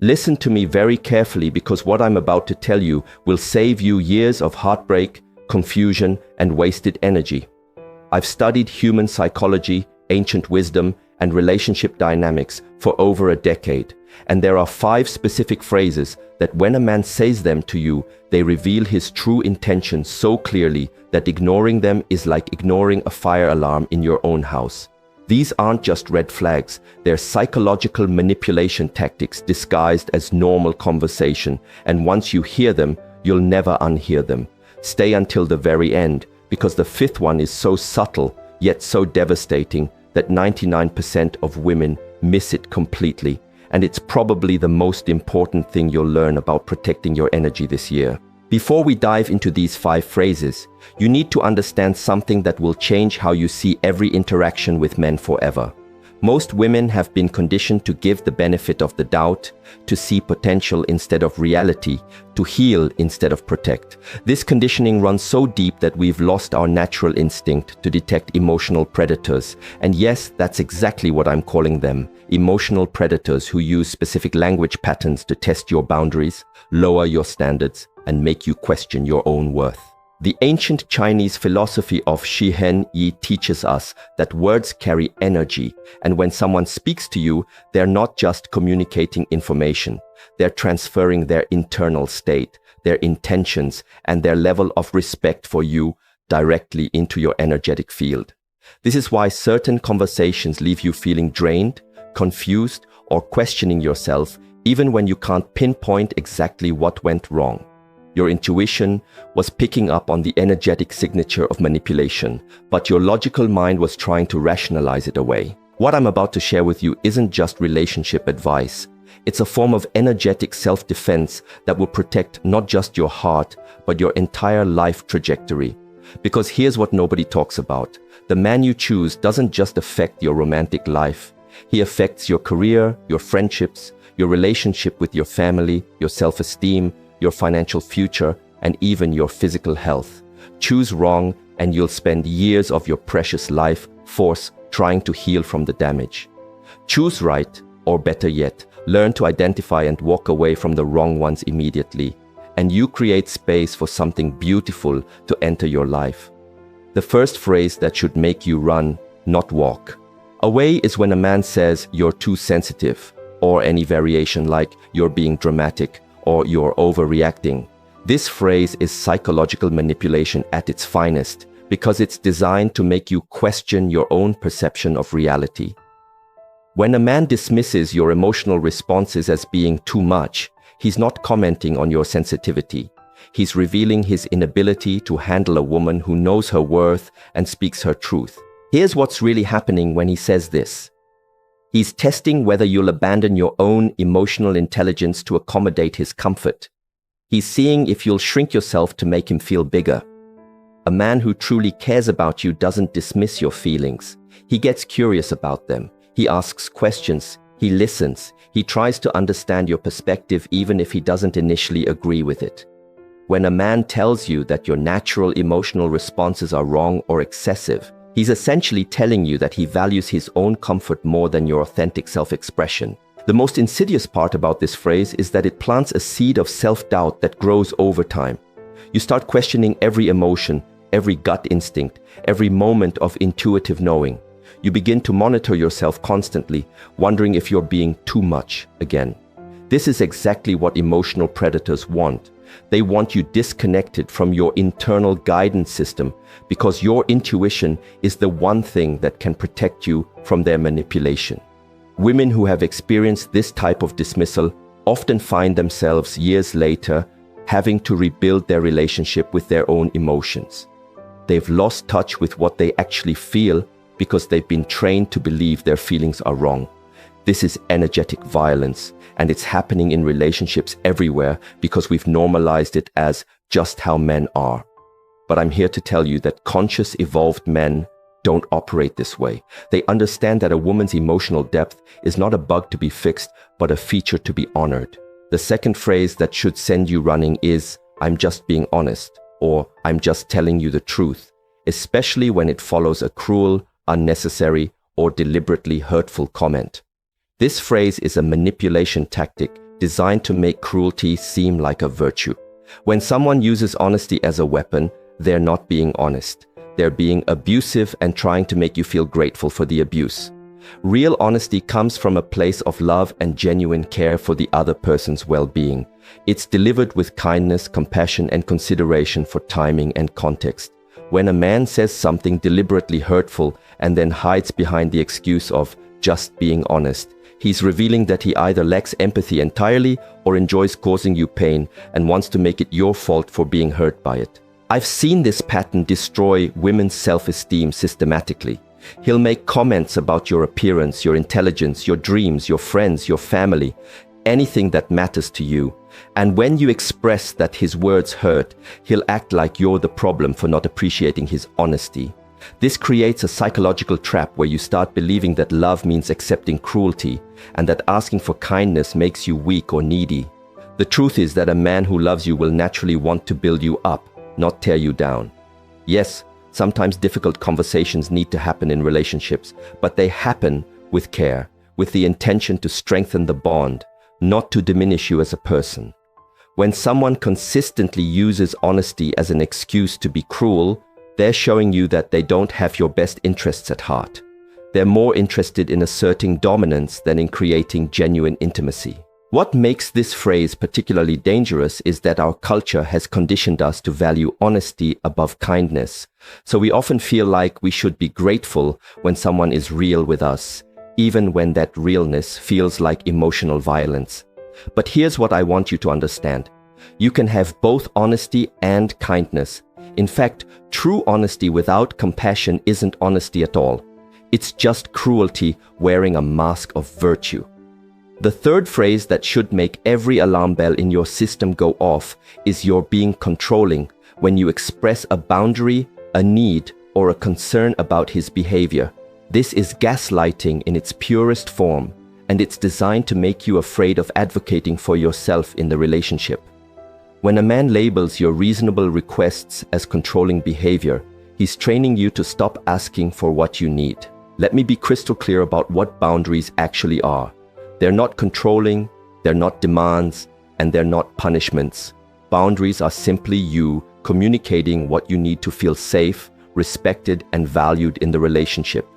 Listen to me very carefully because what I'm about to tell you will save you years of heartbreak, confusion, and wasted energy. I've studied human psychology, ancient wisdom, and relationship dynamics for over a decade, and there are 5 specific phrases that when a man says them to you, they reveal his true intentions so clearly that ignoring them is like ignoring a fire alarm in your own house. These aren't just red flags, they're psychological manipulation tactics disguised as normal conversation, and once you hear them, you'll never unhear them. Stay until the very end, because the 5th one is so subtle, yet so devastating, that 99% of women miss it completely, and it's probably the most important thing you'll learn about protecting your energy this year. Before we dive into these 5 phrases, you need to understand something that will change how you see every interaction with men forever. Most women have been conditioned to give the benefit of the doubt, to see potential instead of reality, to heal instead of protect. This conditioning runs so deep that we've lost our natural instinct to detect emotional predators. And yes, that's exactly what I'm calling them. Emotional predators who use specific language patterns to test your boundaries, lower your standards, and make you question your own worth. The ancient Chinese philosophy of Shi Heng Yi teaches us that words carry energy, and when someone speaks to you, they're not just communicating information. They're transferring their internal state, their intentions, and their level of respect for you directly into your energetic field. This is why certain conversations leave you feeling drained, confused, or questioning yourself, even when you can't pinpoint exactly what went wrong. Your intuition was picking up on the energetic signature of manipulation, but your logical mind was trying to rationalize it away. What I'm about to share with you isn't just relationship advice. It's a form of energetic self-defense that will protect not just your heart, but your entire life trajectory. Because here's what nobody talks about. The man you choose doesn't just affect your romantic life. He affects your career, your friendships, your relationship with your family, your self-esteem, your financial future, and even your physical health. Choose wrong and you'll spend years of your precious life force trying to heal from the damage. Choose right, or better yet, learn to identify and walk away from the wrong ones immediately, and you create space for something beautiful to enter your life. The first phrase that should make you run, not walk. Away is when a man says you're too sensitive, or any variation like you're being dramatic, or you're overreacting. This phrase is psychological manipulation at its finest because it's designed to make you question your own perception of reality. When a man dismisses your emotional responses as being too much, he's not commenting on your sensitivity. He's revealing his inability to handle a woman who knows her worth and speaks her truth. Here's what's really happening when he says this. He's testing whether you'll abandon your own emotional intelligence to accommodate his comfort. He's seeing if you'll shrink yourself to make him feel bigger. A man who truly cares about you doesn't dismiss your feelings. He gets curious about them. He asks questions. He listens. He tries to understand your perspective even if he doesn't initially agree with it. When a man tells you that your natural emotional responses are wrong or excessive, he's essentially telling you that he values his own comfort more than your authentic self-expression. The most insidious part about this phrase is that it plants a seed of self-doubt that grows over time. You start questioning every emotion, every gut instinct, every moment of intuitive knowing. You begin to monitor yourself constantly, wondering if you're being too much again. This is exactly what emotional predators want. They want you disconnected from your internal guidance system because your intuition is the one thing that can protect you from their manipulation. Women who have experienced this type of dismissal often find themselves years later having to rebuild their relationship with their own emotions. They've lost touch with what they actually feel because they've been trained to believe their feelings are wrong. This is energetic violence, and it's happening in relationships everywhere because we've normalized it as just how men are. But I'm here to tell you that conscious, evolved men don't operate this way. They understand that a woman's emotional depth is not a bug to be fixed, but a feature to be honored. The second phrase that should send you running is, "I'm just being honest," or "I'm just telling you the truth," especially when it follows a cruel, unnecessary, or deliberately hurtful comment. This phrase is a manipulation tactic designed to make cruelty seem like a virtue. When someone uses honesty as a weapon, they're not being honest. They're being abusive and trying to make you feel grateful for the abuse. Real honesty comes from a place of love and genuine care for the other person's well-being. It's delivered with kindness, compassion, and consideration for timing and context. When a man says something deliberately hurtful and then hides behind the excuse of just being honest, he's revealing that he either lacks empathy entirely or enjoys causing you pain and wants to make it your fault for being hurt by it. I've seen this pattern destroy women's self-esteem systematically. He'll make comments about your appearance, your intelligence, your dreams, your friends, your family, anything that matters to you. And when you express that his words hurt, he'll act like you're the problem for not appreciating his honesty. This creates a psychological trap where you start believing that love means accepting cruelty and that asking for kindness makes you weak or needy. The truth is that a man who loves you will naturally want to build you up, not tear you down. Yes, sometimes difficult conversations need to happen in relationships, but they happen with care, with the intention to strengthen the bond, not to diminish you as a person. When someone consistently uses honesty as an excuse to be cruel, they're showing you that they don't have your best interests at heart. They're more interested in asserting dominance than in creating genuine intimacy. What makes this phrase particularly dangerous is that our culture has conditioned us to value honesty above kindness. So we often feel like we should be grateful when someone is real with us, even when that realness feels like emotional violence. But here's what I want you to understand. You can have both honesty and kindness. In fact, true honesty without compassion isn't honesty at all. It's just cruelty wearing a mask of virtue. The third phrase that should make every alarm bell in your system go off is you're being controlling when you express a boundary, a need, or a concern about his behavior. This is gaslighting in its purest form, and it's designed to make you afraid of advocating for yourself in the relationship. When a man labels your reasonable requests as controlling behavior, he's training you to stop asking for what you need. Let me be crystal clear about what boundaries actually are. They're not controlling, they're not demands, and they're not punishments. Boundaries are simply you communicating what you need to feel safe, respected, and valued in the relationship.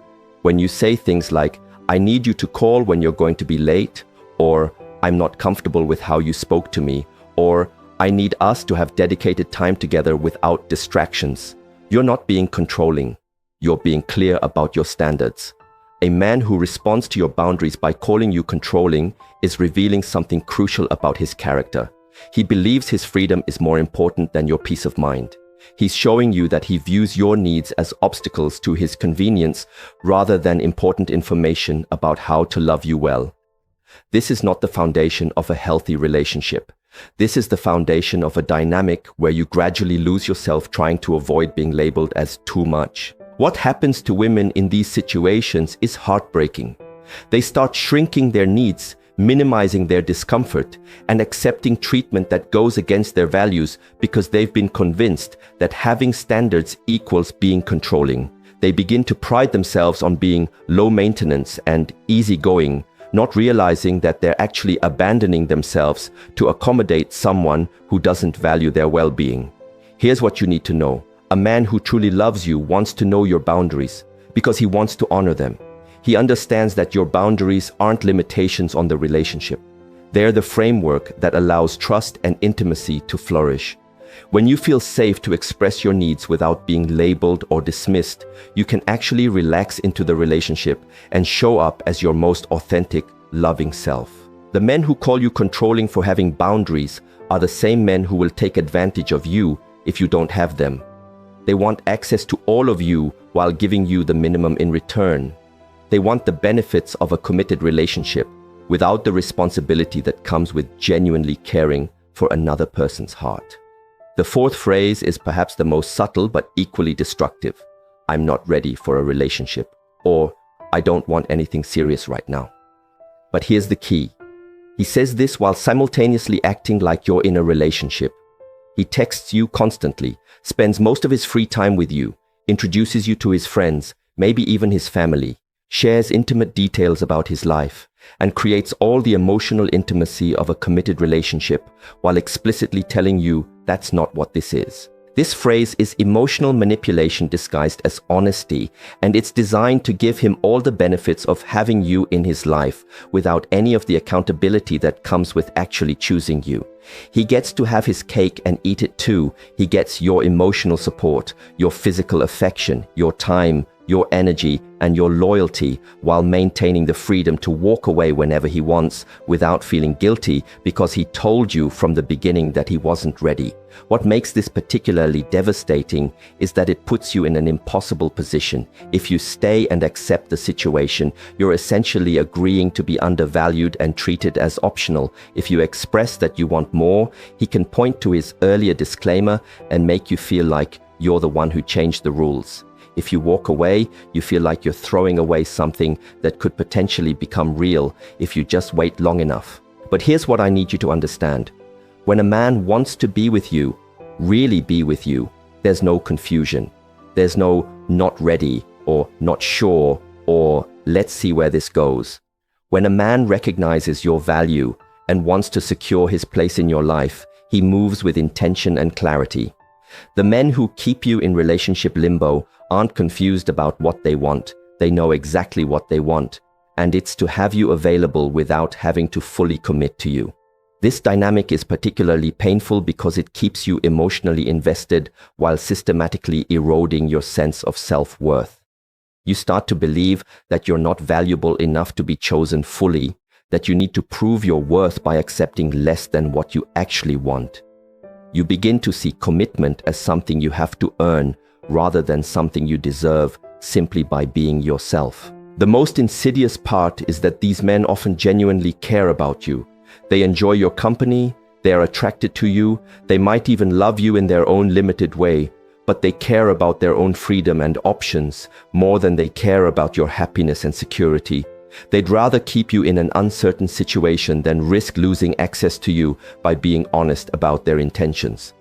When you say things like, "I need you to call when you're going to be late," or "I'm not comfortable with how you spoke to me," or "I need us to have dedicated time together without distractions," you're not being controlling. You're being clear about your standards. A man who responds to your boundaries by calling you controlling is revealing something crucial about his character. He believes his freedom is more important than your peace of mind. He's showing you that he views your needs as obstacles to his convenience rather than important information about how to love you well. This is not the foundation of a healthy relationship. This is the foundation of a dynamic where you gradually lose yourself trying to avoid being labeled as too much. What happens to women in these situations is heartbreaking. They start shrinking their needs, minimizing their discomfort, and accepting treatment that goes against their values because they've been convinced that having standards equals being controlling. They begin to pride themselves on being low maintenance and easygoing, not realizing that they're actually abandoning themselves to accommodate someone who doesn't value their well-being. Here's what you need to know. A man who truly loves you wants to know your boundaries because he wants to honor them. He understands that your boundaries aren't limitations on the relationship. They're the framework that allows trust and intimacy to flourish. When you feel safe to express your needs without being labeled or dismissed, you can actually relax into the relationship and show up as your most authentic, loving self. The men who call you controlling for having boundaries are the same men who will take advantage of you if you don't have them. They want access to all of you while giving you the minimum in return. They want the benefits of a committed relationship without the responsibility that comes with genuinely caring for another person's heart. The fourth phrase is perhaps the most subtle but equally destructive. "I'm not ready for a relationship," or "I don't want anything serious right now." But here's the key. He says this while simultaneously acting like you're in a relationship. He texts you constantly, spends most of his free time with you, introduces you to his friends, maybe even his family. shares intimate details about his life, and creates all the emotional intimacy of a committed relationship while explicitly telling you that's not what this is. This phrase is emotional manipulation disguised as honesty, and it's designed to give him all the benefits of having you in his life without any of the accountability that comes with actually choosing you. He gets to have his cake and eat it too. He gets your emotional support, your physical affection, your time, your energy, and your loyalty, while maintaining the freedom to walk away whenever he wants without feeling guilty because he told you from the beginning that he wasn't ready. What makes this particularly devastating is that it puts you in an impossible position. If you stay and accept the situation, you're essentially agreeing to be undervalued and treated as optional. If you express that you want more, he can point to his earlier disclaimer and make you feel like you're the one who changed the rules. If you walk away, you feel like you're throwing away something that could potentially become real if you just wait long enough. But here's what I need you to understand. When a man wants to be with you, really be with you, there's no confusion. There's no not ready or not sure or let's see where this goes. When a man recognizes your value and wants to secure his place in your life, he moves with intention and clarity. The men who keep you in relationship limbo aren't confused about what they want. They know exactly what they want, and it's to have you available without having to fully commit to you. This dynamic is particularly painful because it keeps you emotionally invested while systematically eroding your sense of self-worth. You start to believe that you're not valuable enough to be chosen fully, that you need to prove your worth by accepting less than what you actually want. You begin to see commitment as something you have to earn rather than something you deserve simply by being yourself. The most insidious part is that these men often genuinely care about you. They enjoy your company, they are attracted to you, they might even love you in their own limited way, but they care about their own freedom and options more than they care about your happiness and security. They'd rather keep you in an uncertain situation than risk losing access to you by being honest about their intentions.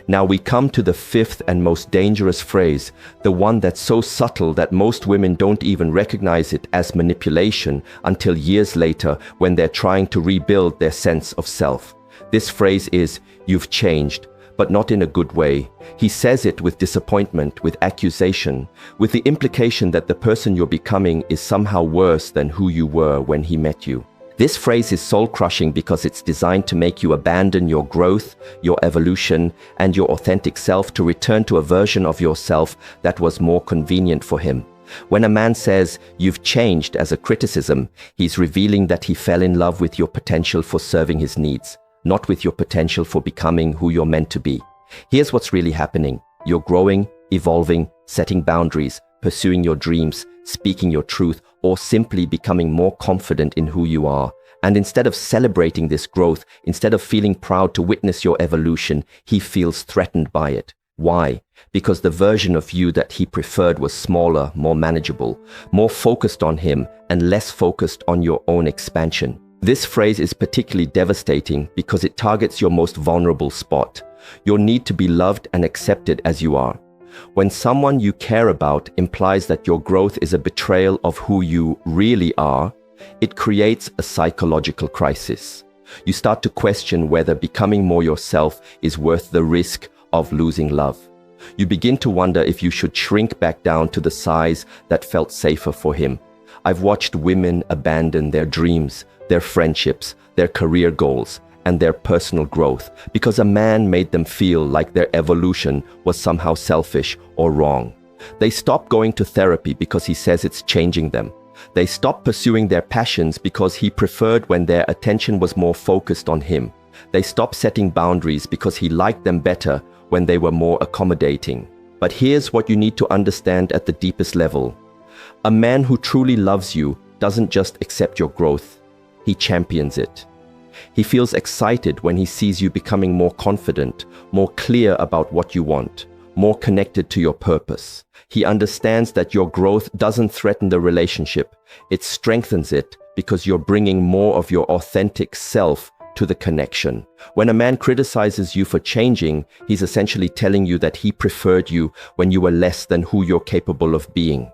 Now we come to the fifth and most dangerous phrase, the one that's so subtle that most women don't even recognize it as manipulation until years later when they're trying to rebuild their sense of self. This phrase is, "You've changed," but not in a good way. He says it with disappointment, with accusation, with the implication that the person you're becoming is somehow worse than who you were when he met you. This phrase is soul-crushing because it's designed to make you abandon your growth, your evolution, and your authentic self to return to a version of yourself that was more convenient for him. When a man says, "You've changed," as a criticism, he's revealing that he fell in love with your potential for serving his needs, not with your potential for becoming who you're meant to be. Here's what's really happening. You're growing, evolving, setting boundaries, pursuing your dreams, speaking your truth, or simply becoming more confident in who you are. And instead of celebrating this growth, instead of feeling proud to witness your evolution, he feels threatened by it. Why? Because the version of you that he preferred was smaller, more manageable, more focused on him, and less focused on your own expansion. This phrase is particularly devastating because it targets your most vulnerable spot, your need to be loved and accepted as you are. When someone you care about implies that your growth is a betrayal of who you really are, it creates a psychological crisis. You start to question whether becoming more yourself is worth the risk of losing love. You begin to wonder if you should shrink back down to the size that felt safer for him. I've watched women abandon their dreams, their friendships, their career goals, and their personal growth because a man made them feel like their evolution was somehow selfish or wrong. They stop going to therapy because he says it's changing them. They stop pursuing their passions because he preferred when their attention was more focused on him. They stop setting boundaries because he liked them better when they were more accommodating. But here's what you need to understand at the deepest level. A man who truly loves you doesn't just accept your growth, he champions it. He feels excited when he sees you becoming more confident, more clear about what you want, more connected to your purpose. He understands that your growth doesn't threaten the relationship, it strengthens it because you're bringing more of your authentic self to the connection. When a man criticizes you for changing, he's essentially telling you that he preferred you when you were less than who you're capable of being.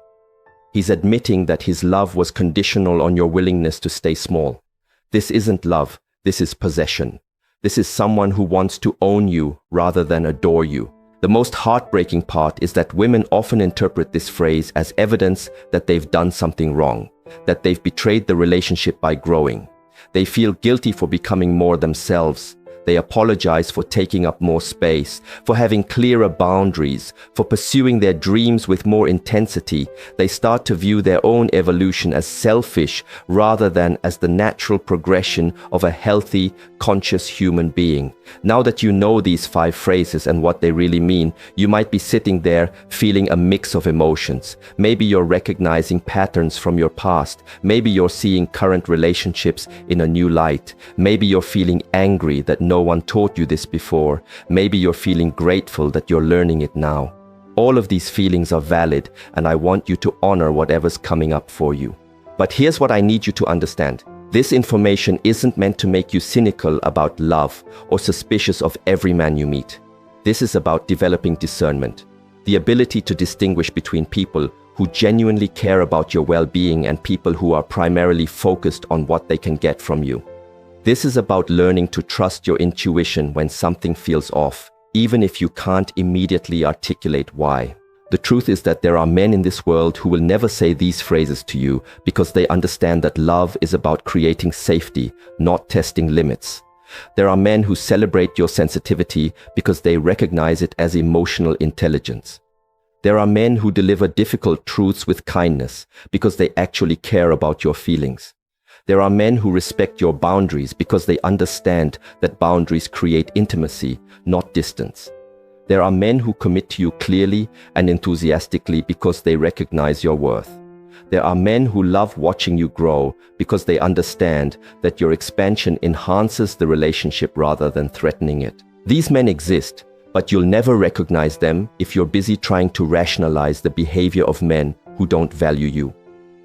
He's admitting that his love was conditional on your willingness to stay small. This isn't love, this is possession. This is someone who wants to own you rather than adore you. The most heartbreaking part is that women often interpret this phrase as evidence that they've done something wrong, that they've betrayed the relationship by growing. They feel guilty for becoming more themselves. They apologize for taking up more space, for having clearer boundaries, for pursuing their dreams with more intensity. They start to view their own evolution as selfish rather than as the natural progression of a healthy, conscious human being. Now that you know these 5 phrases and what they really mean, you might be sitting there feeling a mix of emotions. Maybe you're recognizing patterns from your past. Maybe you're seeing current relationships in a new light. Maybe you're feeling angry that no one taught you this before. Maybe you're feeling grateful that you're learning it now. All of these feelings are valid, and I want you to honor whatever's coming up for you. But here's what I need you to understand. This information isn't meant to make you cynical about love or suspicious of every man you meet. This is about developing discernment, the ability to distinguish between people who genuinely care about your well-being and people who are primarily focused on what they can get from you. This is about learning to trust your intuition when something feels off, even if you can't immediately articulate why. The truth is that there are men in this world who will never say these phrases to you because they understand that love is about creating safety, not testing limits. There are men who celebrate your sensitivity because they recognize it as emotional intelligence. There are men who deliver difficult truths with kindness because they actually care about your feelings. There are men who respect your boundaries because they understand that boundaries create intimacy, not distance. There are men who commit to you clearly and enthusiastically because they recognize your worth. There are men who love watching you grow because they understand that your expansion enhances the relationship rather than threatening it. These men exist, but you'll never recognize them if you're busy trying to rationalize the behavior of men who don't value you.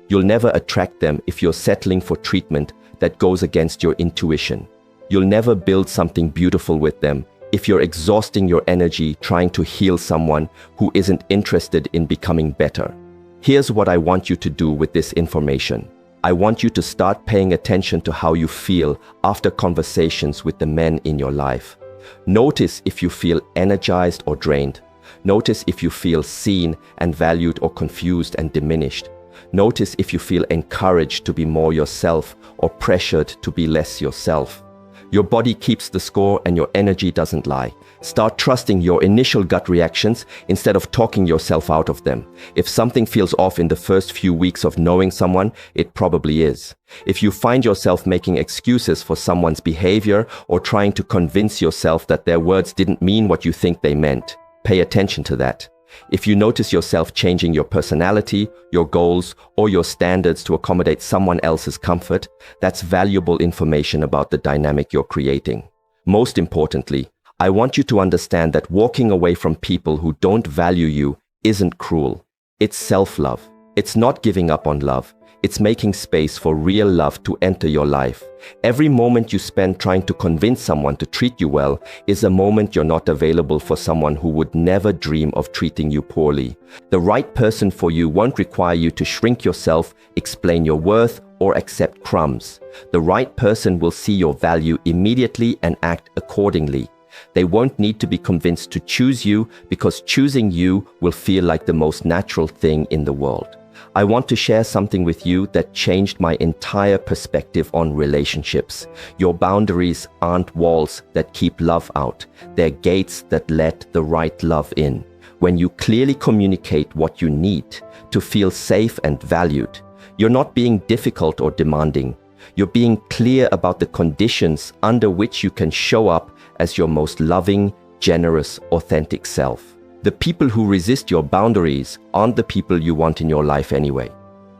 You'll never attract them if you're settling for treatment that goes against your intuition. You'll never build something beautiful with them if you're exhausting your energy trying to heal someone who isn't interested in becoming better. Here's what I want you to do with this information. I want you to start paying attention to how you feel after conversations with the men in your life. Notice if you feel energized or drained. Notice if you feel seen and valued or confused and diminished. Notice if you feel encouraged to be more yourself or pressured to be less yourself. Your body keeps the score and your energy doesn't lie. Start trusting your initial gut reactions instead of talking yourself out of them. If something feels off in the first few weeks of knowing someone, it probably is. If you find yourself making excuses for someone's behavior or trying to convince yourself that their words didn't mean what you think they meant, pay attention to that. If you notice yourself changing your personality, your goals, or your standards to accommodate someone else's comfort, that's valuable information about the dynamic you're creating. Most importantly, I want you to understand that walking away from people who don't value you isn't cruel. It's self-love. It's not giving up on love. It's making space for real love to enter your life. Every moment you spend trying to convince someone to treat you well is a moment you're not available for someone who would never dream of treating you poorly. The right person for you won't require you to shrink yourself, explain your worth, or accept crumbs. The right person will see your value immediately and act accordingly. They won't need to be convinced to choose you because choosing you will feel like the most natural thing in the world. I want to share something with you that changed my entire perspective on relationships. Your boundaries aren't walls that keep love out. They're gates that let the right love in. When you clearly communicate what you need to feel safe and valued, you're not being difficult or demanding. You're being clear about the conditions under which you can show up as your most loving, generous, authentic self. The people who resist your boundaries aren't the people you want in your life anyway.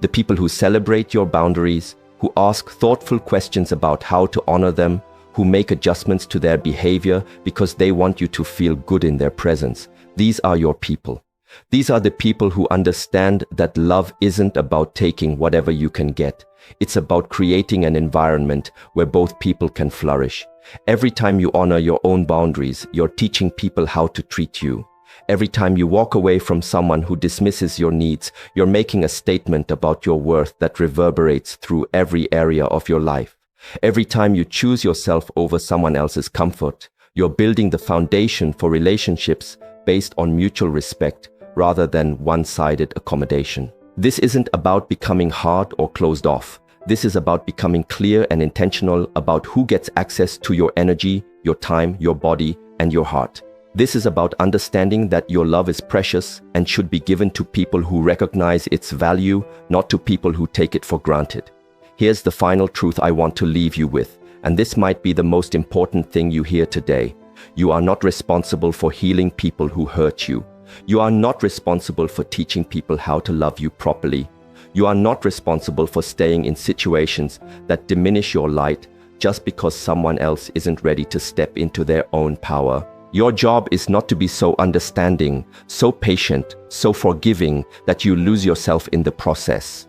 The people who celebrate your boundaries, who ask thoughtful questions about how to honor them, who make adjustments to their behavior because they want you to feel good in their presence, these are your people. These are the people who understand that love isn't about taking whatever you can get. It's about creating an environment where both people can flourish. Every time you honor your own boundaries, you're teaching people how to treat you. Every time you walk away from someone who dismisses your needs, you're making a statement about your worth that reverberates through every area of your life. Every time you choose yourself over someone else's comfort, you're building the foundation for relationships based on mutual respect rather than one-sided accommodation. This isn't about becoming hard or closed off. This is about becoming clear and intentional about who gets access to your energy, your time, your body, and your heart. This is about understanding that your love is precious and should be given to people who recognize its value, not to people who take it for granted. Here's the final truth I want to leave you with, and this might be the most important thing you hear today. You are not responsible for healing people who hurt you. You are not responsible for teaching people how to love you properly. You are not responsible for staying in situations that diminish your light just because someone else isn't ready to step into their own power. Your job is not to be so understanding, so patient, so forgiving that you lose yourself in the process.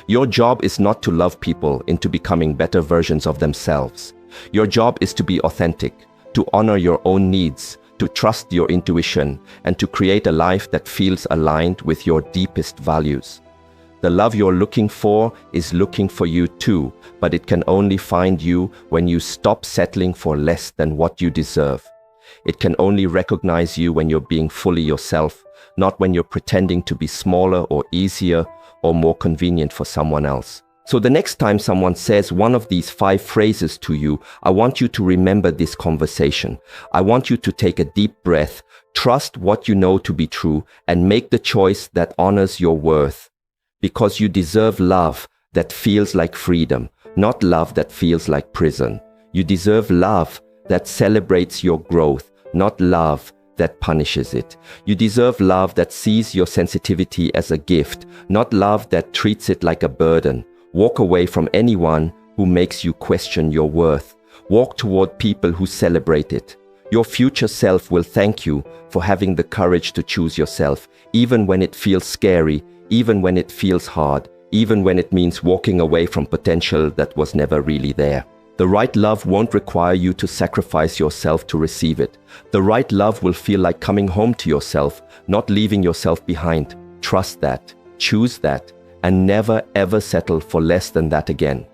Your job is not to love people into becoming better versions of themselves. Your job is to be authentic, to honor your own needs, to trust your intuition, and to create a life that feels aligned with your deepest values. The love you're looking for is looking for you too, but it can only find you when you stop settling for less than what you deserve. It can only recognize you when you're being fully yourself, not when you're pretending to be smaller or easier or more convenient for someone else. So the next time someone says one of these 5 phrases to you, I want you to remember this conversation. I want you to take a deep breath, trust what you know to be true, and make the choice that honors your worth. Because you deserve love that feels like freedom, not love that feels like prison. You deserve love that celebrates your growth, not love that punishes it. You deserve love that sees your sensitivity as a gift, not love that treats it like a burden. Walk away from anyone who makes you question your worth. Walk toward people who celebrate it. Your future self will thank you for having the courage to choose yourself, even when it feels scary, even when it feels hard, even when it means walking away from potential that was never really there. The right love won't require you to sacrifice yourself to receive it. The right love will feel like coming home to yourself, not leaving yourself behind. Trust that, choose that, and never ever settle for less than that again.